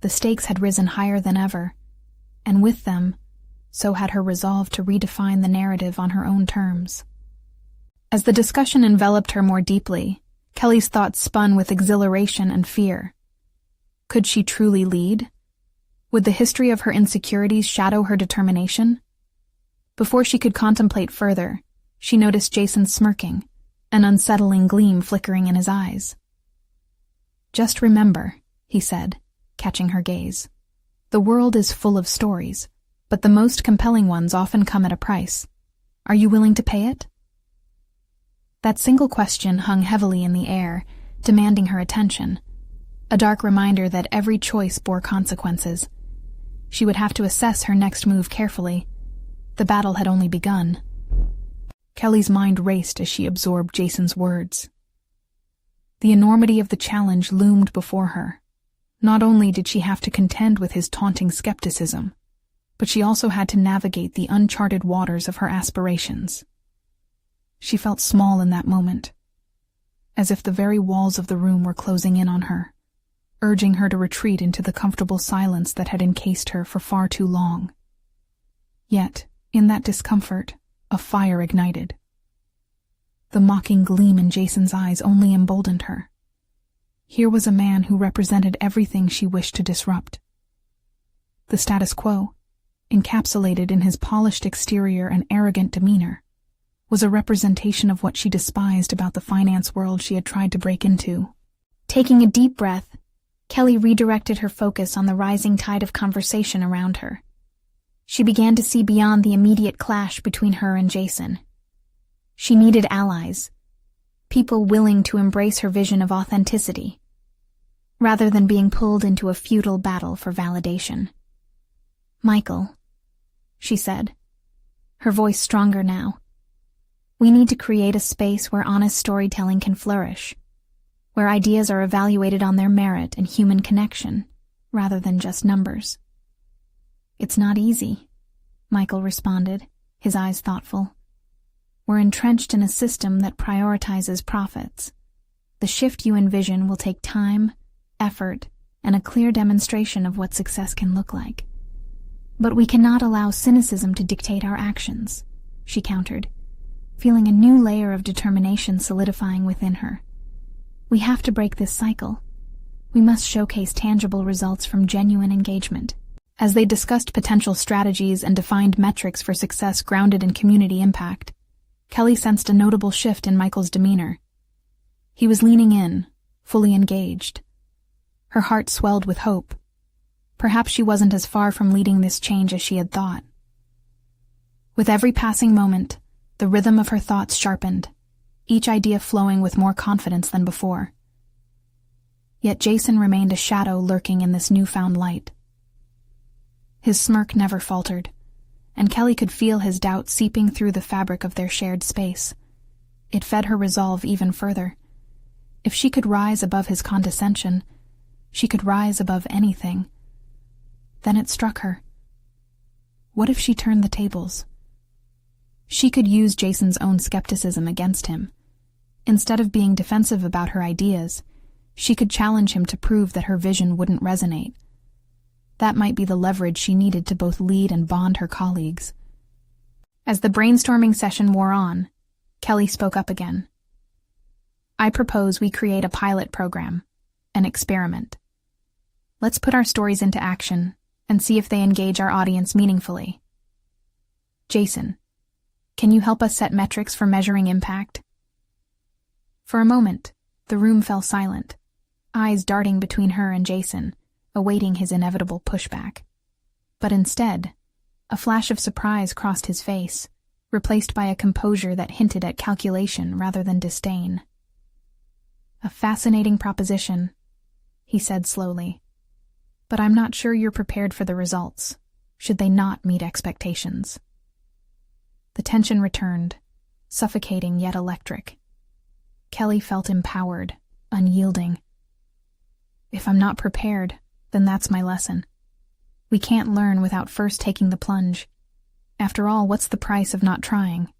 The stakes had risen higher than ever, and with them, so had her resolve to redefine the narrative on her own terms. As the discussion enveloped her more deeply, Kelly's thoughts spun with exhilaration and fear. Could she truly lead? Would the history of her insecurities shadow her determination? Before she could contemplate further, she noticed Jason smirking, an unsettling gleam flickering in his eyes. Just remember, he said, catching her gaze. The world is full of stories, but the most compelling ones often come at a price. Are you willing to pay it? That single question hung heavily in the air, demanding her attention, a dark reminder that every choice bore consequences. She would have to assess her next move carefully. The battle had only begun. Kelly's mind raced as she absorbed Jason's words. The enormity of the challenge loomed before her. Not only did she have to contend with his taunting skepticism, but she also had to navigate the uncharted waters of her aspirations. She felt small in that moment, as if the very walls of the room were closing in on her, urging her to retreat into the comfortable silence that had encased her for far too long. Yet, in that discomfort, a fire ignited. The mocking gleam in Jason's eyes only emboldened her. Here was a man who represented everything she wished to disrupt. The status quo, encapsulated in his polished exterior and arrogant demeanor, was a representation of what she despised about the finance world she had tried to break into. Taking a deep breath, Kelly redirected her focus on the rising tide of conversation around her. She began to see beyond the immediate clash between her and Jason. She needed allies, people willing to embrace her vision of authenticity, rather than being pulled into a futile battle for validation. Michael, she said, her voice stronger now. We need to create a space where honest storytelling can flourish, where ideas are evaluated on their merit and human connection, rather than just numbers. It's not easy, Michael responded, his eyes thoughtful. We're entrenched in a system that prioritizes profits. The shift you envision will take time, effort, and a clear demonstration of what success can look like. But we cannot allow cynicism to dictate our actions, she countered, feeling a new layer of determination solidifying within her. We have to break this cycle. We must showcase tangible results from genuine engagement. As they discussed potential strategies and defined metrics for success grounded in community impact, Kelly sensed a notable shift in Michael's demeanor. He was leaning in, fully engaged. Her heart swelled with hope. Perhaps she wasn't as far from leading this change as she had thought. With every passing moment, the rhythm of her thoughts sharpened, each idea flowing with more confidence than before. Yet Jason remained a shadow lurking in this newfound light. His smirk never faltered, and Kelly could feel his doubt seeping through the fabric of their shared space. It fed her resolve even further. If she could rise above his condescension, she could rise above anything. Then it struck her. What if she turned the tables? She could use Jason's own skepticism against him. Instead of being defensive about her ideas, she could challenge him to prove that her vision wouldn't resonate. That might be the leverage she needed to both lead and bond her colleagues. As the brainstorming session wore on, Kelly spoke up again. I propose we create a pilot program, an experiment. Let's put our stories into action and see if they engage our audience meaningfully. Jason, can you help us set metrics for measuring impact? For a moment, the room fell silent, eyes darting between her and Jason, awaiting his inevitable pushback. But instead, a flash of surprise crossed his face, replaced by a composure that hinted at calculation rather than disdain. A fascinating proposition, he said slowly. But I'm not sure you're prepared for the results, should they not meet expectations. The tension returned, suffocating yet electric. Kelly felt empowered, unyielding. If I'm not prepared, then that's my lesson. We can't learn without first taking the plunge. After all, what's the price of not trying?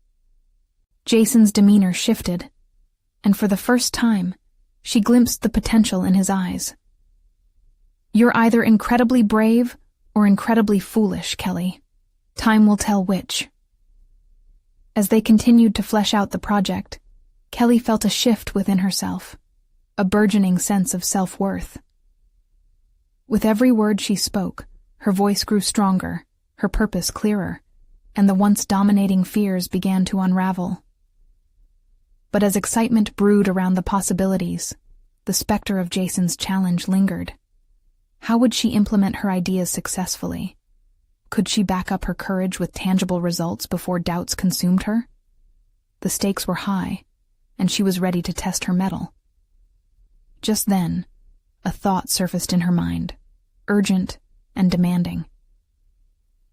Jason's demeanor shifted, and for the first time, she glimpsed the potential in his eyes. You're either incredibly brave or incredibly foolish, Kelly. Time will tell which. As they continued to flesh out the project, Kelly felt a shift within herself, a burgeoning sense of self-worth. With every word she spoke, her voice grew stronger, her purpose clearer, and the once dominating fears began to unravel. But as excitement brewed around the possibilities, the specter of Jason's challenge lingered. How would she implement her ideas successfully? Could she back up her courage with tangible results before doubts consumed her? The stakes were high, and she was ready to test her mettle. Just then, a thought surfaced in her mind, urgent and demanding.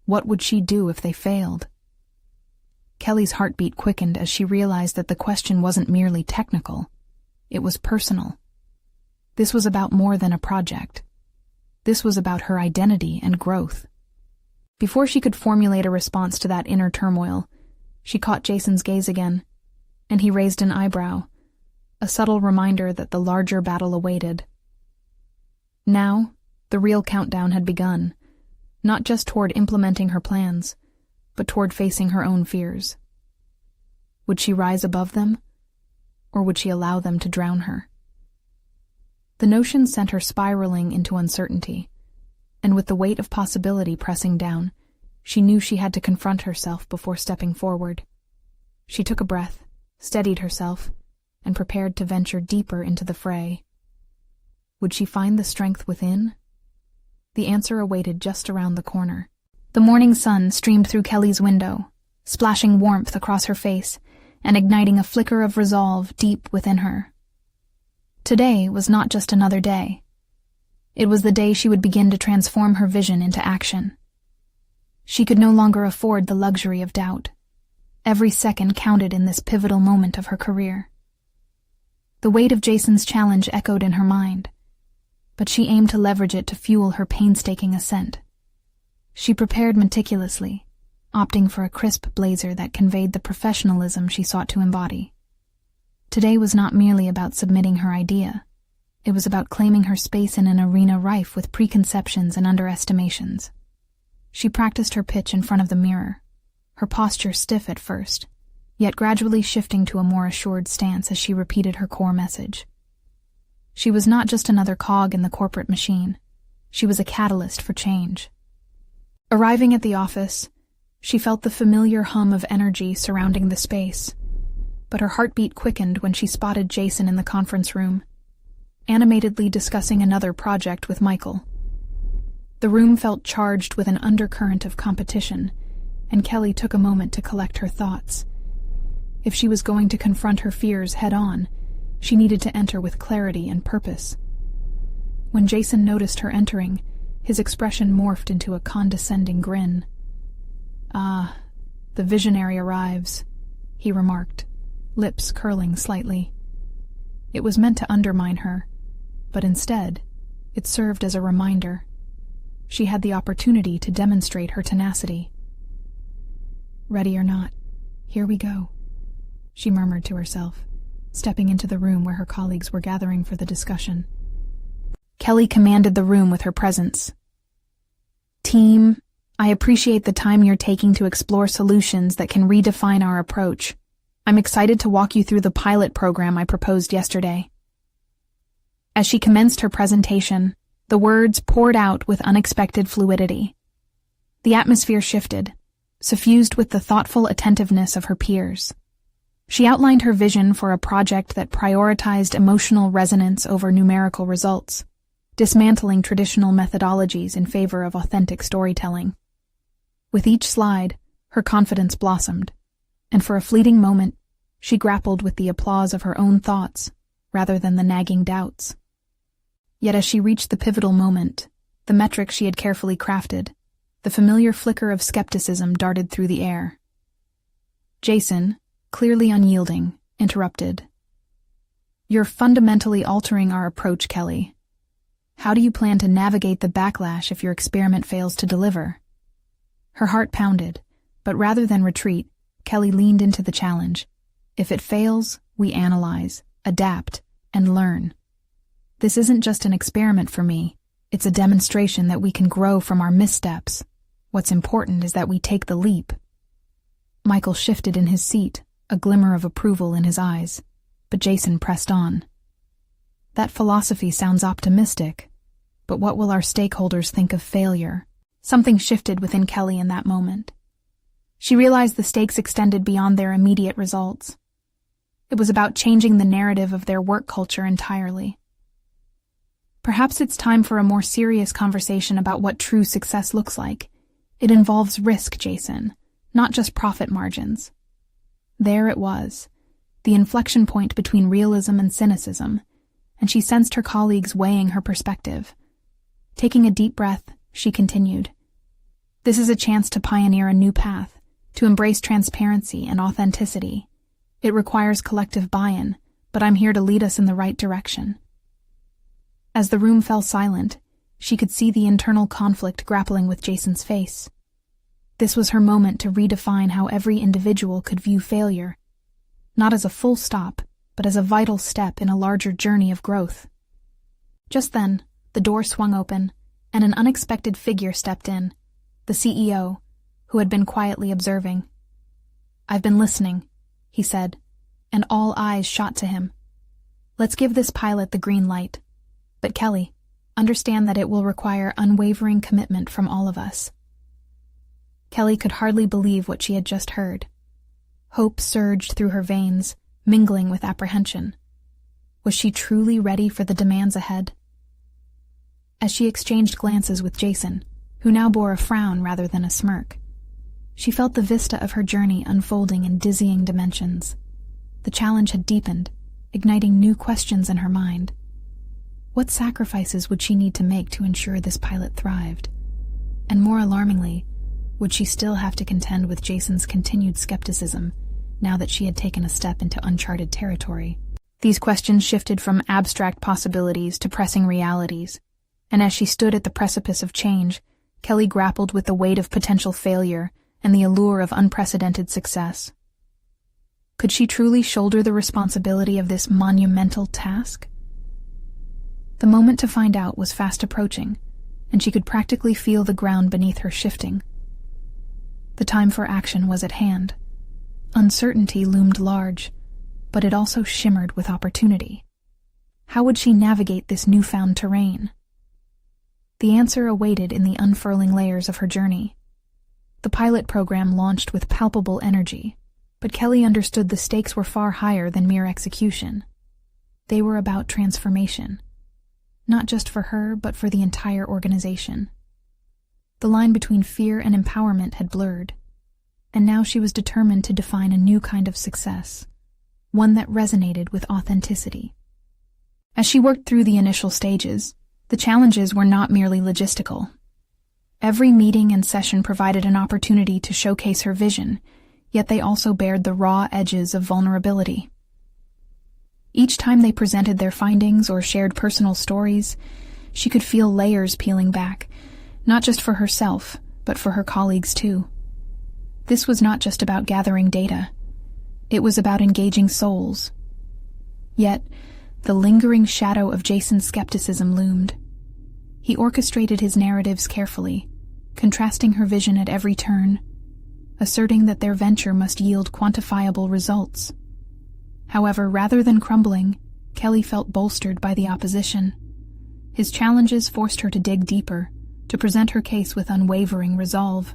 What would she do if they failed? Kelly's heartbeat quickened as she realized that the question wasn't merely technical. It was personal. This was about more than a project. This was about her identity and growth. Before she could formulate a response to that inner turmoil, she caught Jason's gaze again, and he raised an eyebrow, a subtle reminder that the larger battle awaited. Now, the real countdown had begun, not just toward implementing her plans, but toward facing her own fears. Would she rise above them, or would she allow them to drown her? The notion sent her spiraling into uncertainty, and with the weight of possibility pressing down, she knew she had to confront herself before stepping forward. She took a breath, steadied herself, and prepared to venture deeper into the fray. Would she find the strength within? The answer awaited just around the corner. The morning sun streamed through Kelly's window, splashing warmth across her face and igniting a flicker of resolve deep within her. Today was not just another day. It was the day she would begin to transform her vision into action. She could no longer afford the luxury of doubt. Every second counted in this pivotal moment of her career. The weight of Jason's challenge echoed in her mind, but she aimed to leverage it to fuel her painstaking ascent. She prepared meticulously, opting for a crisp blazer that conveyed the professionalism she sought to embody. Today was not merely about submitting her idea. It was about claiming her space in an arena rife with preconceptions and underestimations. She practiced her pitch in front of the mirror, her posture stiff at first, yet gradually shifting to a more assured stance as she repeated her core message. She was not just another cog in the corporate machine. She was a catalyst for change. Arriving at the office, she felt the familiar hum of energy surrounding the space, but her heartbeat quickened when she spotted Jason in the conference room, animatedly discussing another project with Michael. The room felt charged with an undercurrent of competition, and Kelly took a moment to collect her thoughts. If she was going to confront her fears head-on, she needed to enter with clarity and purpose. When Jason noticed her entering, his expression morphed into a condescending grin. "Ah, the visionary arrives," he remarked, lips curling slightly. It was meant to undermine her, but instead, it served as a reminder. She had the opportunity to demonstrate her tenacity. "Ready or not, here we go," she murmured to herself, stepping into the room where her colleagues were gathering for the discussion. Kelly commanded the room with her presence. "Team, I appreciate the time you're taking to explore solutions that can redefine our approach. I'm excited to walk you through the pilot program I proposed yesterday." As she commenced her presentation, the words poured out with unexpected fluidity. The atmosphere shifted, suffused with the thoughtful attentiveness of her peers. She outlined her vision for a project that prioritized emotional resonance over numerical results, dismantling traditional methodologies in favor of authentic storytelling. With each slide, her confidence blossomed, and for a fleeting moment, she grappled with the applause of her own thoughts rather than the nagging doubts. Yet as she reached the pivotal moment, the metric she had carefully crafted, the familiar flicker of skepticism darted through the air. Jason, clearly unyielding, interrupted. "You're fundamentally altering our approach, Kelly. How do you plan to navigate the backlash if your experiment fails to deliver?" Her heart pounded, but rather than retreat, Kelly leaned into the challenge. "If it fails, we analyze, adapt, and learn. This isn't just an experiment for me, it's a demonstration that we can grow from our missteps. What's important is that we take the leap." Michael shifted in his seat, a glimmer of approval in his eyes, but Jason pressed on. "That philosophy sounds optimistic, but what will our stakeholders think of failure?" Something shifted within Kelly in that moment. She realized the stakes extended beyond their immediate results. It was about changing the narrative of their work culture entirely. Perhaps it's time for a more serious conversation about what true success looks like. It involves risk, Jason, not just profit margins. There it was, the inflection point between realism and cynicism, and she sensed her colleagues weighing her perspective. Taking a deep breath, she continued. "This is a chance to pioneer a new path, to embrace transparency and authenticity. It requires collective buy-in, but I'm here to lead us in the right direction." As the room fell silent, she could see the internal conflict grappling with Jason's face. This was her moment to redefine how every individual could view failure, not as a full stop, but as a vital step in a larger journey of growth. Just then, the door swung open, and an unexpected figure stepped in, the CEO, who had been quietly observing. "I've been listening," he said, and all eyes shot to him. "Let's give this pilot the green light. But Kelly, understand that it will require unwavering commitment from all of us." Kelly could hardly believe what she had just heard. Hope surged through her veins, mingling with apprehension. Was she truly ready for the demands ahead? As she exchanged glances with Jason, who now bore a frown rather than a smirk, she felt the vista of her journey unfolding in dizzying dimensions. The challenge had deepened, igniting new questions in her mind. What sacrifices would she need to make to ensure this pilot thrived? And more alarmingly, would she still have to contend with Jason's continued skepticism now that she had taken a step into uncharted territory? These questions shifted from abstract possibilities to pressing realities, and as she stood at the precipice of change, Kelly grappled with the weight of potential failure and the allure of unprecedented success. Could she truly shoulder the responsibility of this monumental task? The moment to find out was fast approaching, and she could practically feel the ground beneath her shifting. The time for action was at hand. Uncertainty loomed large, but it also shimmered with opportunity. How would she navigate this newfound terrain? The answer awaited in the unfurling layers of her journey. The pilot program launched with palpable energy, but Kelly understood the stakes were far higher than mere execution. They were about transformation. Not just for her, but for the entire organization. The line between fear and empowerment had blurred, and now she was determined to define a new kind of success, one that resonated with authenticity. As she worked through the initial stages, The challenges were not merely logistical. Every meeting and session provided an opportunity to showcase her vision, yet they also bared the raw edges of vulnerability. Each time they presented their findings or shared personal stories, she could feel layers peeling back, not just for herself, but for her colleagues too. This was not just about gathering data. It was about engaging souls. Yet, the lingering shadow of Jason's skepticism loomed. He orchestrated his narratives carefully, contrasting her vision at every turn, asserting that their venture must yield quantifiable results. However, rather than crumbling, Kelly felt bolstered by the opposition. His challenges forced her to dig deeper, to present her case with unwavering resolve.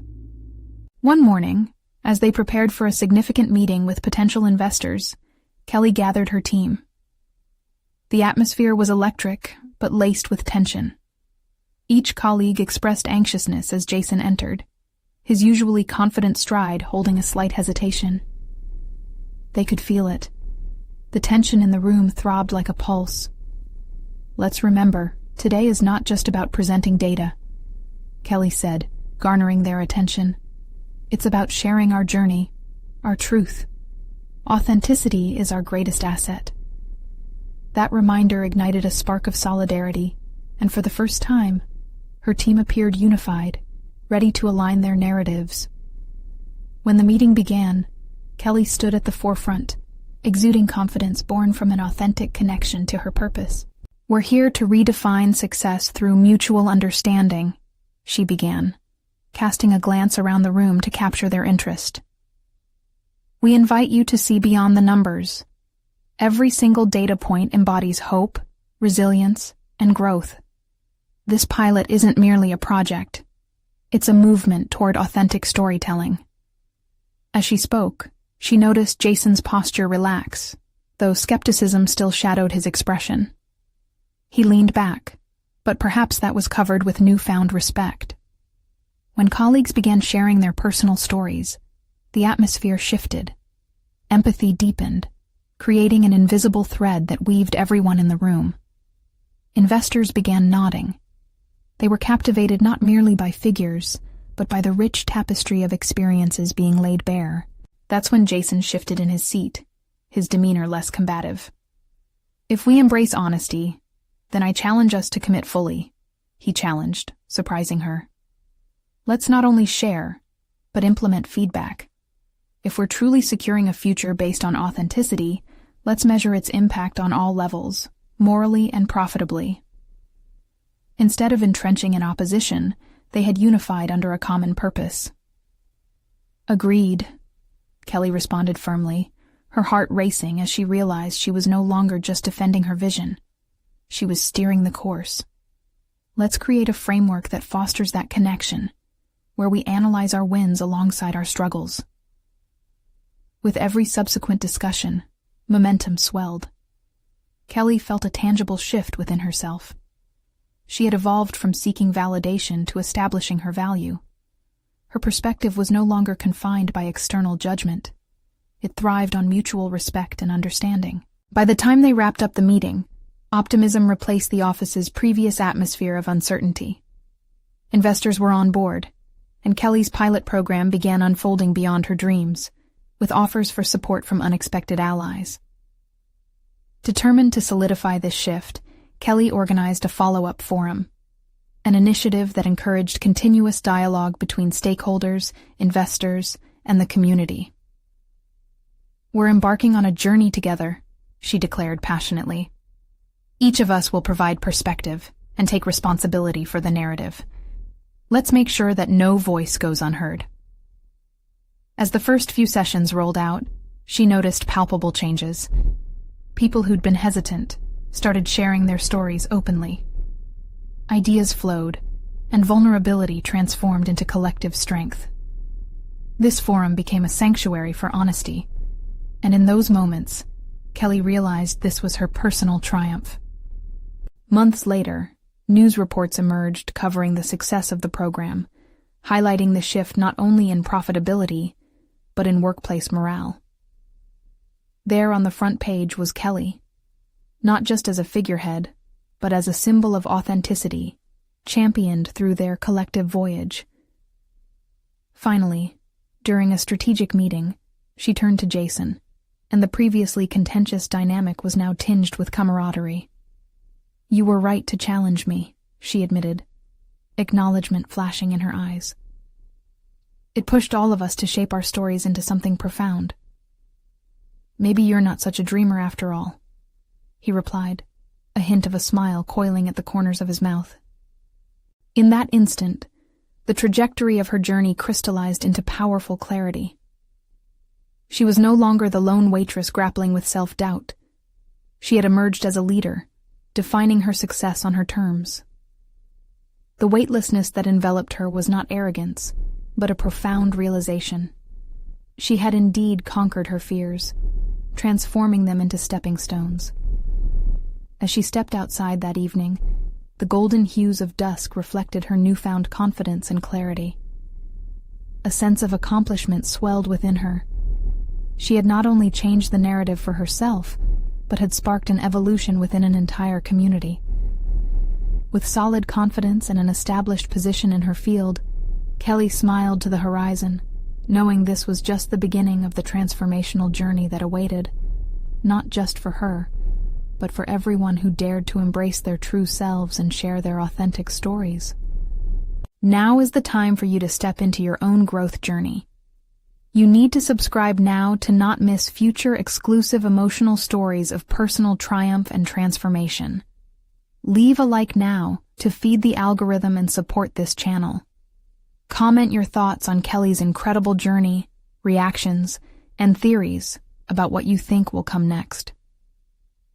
One morning, as they prepared for a significant meeting with potential investors, Kelly gathered her team. The atmosphere was electric, but laced with tension. Each colleague expressed anxiousness as Jason entered, his usually confident stride holding a slight hesitation. They could feel it. The tension in the room throbbed like a pulse. "Let's remember, today is not just about presenting data," Kelly said, garnering their attention. "It's about sharing our journey, our truth. Authenticity is our greatest asset." That reminder ignited a spark of solidarity, and for the first time, her team appeared unified, ready to align their narratives. When the meeting began, Kelly stood at the forefront, exuding confidence born from an authentic connection to her purpose. "We're here to redefine success through mutual understanding," she began, casting a glance around the room to capture their interest. "We invite you to see beyond the numbers. Every single data point embodies hope, resilience, and growth. This pilot isn't merely a project. It's a movement toward authentic storytelling." As she spoke, she noticed Jason's posture relax, though skepticism still shadowed his expression. He leaned back, but perhaps that was covered with newfound respect. When colleagues began sharing their personal stories, the atmosphere shifted. Empathy deepened, creating an invisible thread that weaved everyone in the room. Investors began nodding. They were captivated not merely by figures, but by the rich tapestry of experiences being laid bare. That's when Jason shifted in his seat, his demeanor less combative. "If we embrace honesty, then I challenge us to commit fully," he challenged, surprising her. "Let's not only share, but implement feedback. If we're truly securing a future based on authenticity, let's measure its impact on all levels, morally and profitably." Instead of entrenching in opposition, they had unified under a common purpose. "Agreed," Kelly responded firmly, her heart racing as she realized she was no longer just defending her vision. She was steering the course. "Let's create a framework that fosters that connection, where we analyze our wins alongside our struggles." With every subsequent discussion, momentum swelled. Kelly felt a tangible shift within herself. She had evolved from seeking validation to establishing her value. Her perspective was no longer confined by external judgment. It thrived on mutual respect and understanding. By the time they wrapped up the meeting, optimism replaced the office's previous atmosphere of uncertainty. Investors were on board, and Kelly's pilot program began unfolding beyond her dreams, with offers for support from unexpected allies. Determined to solidify this shift, Kelly organized a follow-up forum, an initiative that encouraged continuous dialogue between stakeholders, investors, and the community. "We're embarking on a journey together," she declared passionately. "Each of us will provide perspective and take responsibility for the narrative. Let's make sure that no voice goes unheard." As the first few sessions rolled out, she noticed palpable changes. People who'd been hesitant started sharing their stories openly. Ideas flowed, and vulnerability transformed into collective strength. This forum became a sanctuary for honesty, and in those moments, Kelly realized this was her personal triumph. Months later, news reports emerged covering the success of the program, highlighting the shift not only in profitability, but in workplace morale. There on the front page was Kelly, not just as a figurehead, but as a symbol of authenticity, championed through their collective voyage. Finally, during a strategic meeting, she turned to Jason, and the previously contentious dynamic was now tinged with camaraderie. "You were right to challenge me," she admitted, acknowledgement flashing in her eyes. "It pushed all of us to shape our stories into something profound." "Maybe you're not such a dreamer after all," he replied, a hint of a smile coiling at the corners of his mouth. In that instant, the trajectory of her journey crystallized into powerful clarity. She was no longer the lone waitress grappling with self-doubt. She had emerged as a leader, defining her success on her terms. The weightlessness that enveloped her was not arrogance, but a profound realization. She had indeed conquered her fears, transforming them into stepping stones. As she stepped outside that evening, the golden hues of dusk reflected her newfound confidence and clarity. A sense of accomplishment swelled within her. She had not only changed the narrative for herself, but had sparked an evolution within an entire community. With solid confidence and an established position in her field, Kelly smiled to the horizon, knowing this was just the beginning of the transformational journey that awaited, not just for her, but for everyone who dared to embrace their true selves and share their authentic stories. Now is the time for you to step into your own growth journey. You need to subscribe now to not miss future exclusive emotional stories of personal triumph and transformation. Leave a like now to feed the algorithm and support this channel. Comment your thoughts on Kelly's incredible journey, reactions, and theories about what you think will come next.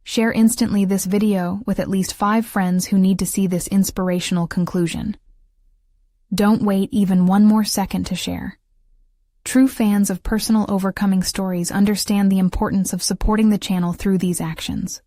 Share instantly this video with at least 5 friends who need to see this inspirational conclusion. Don't wait even one more second to share. True fans of personal overcoming stories understand the importance of supporting the channel through these actions.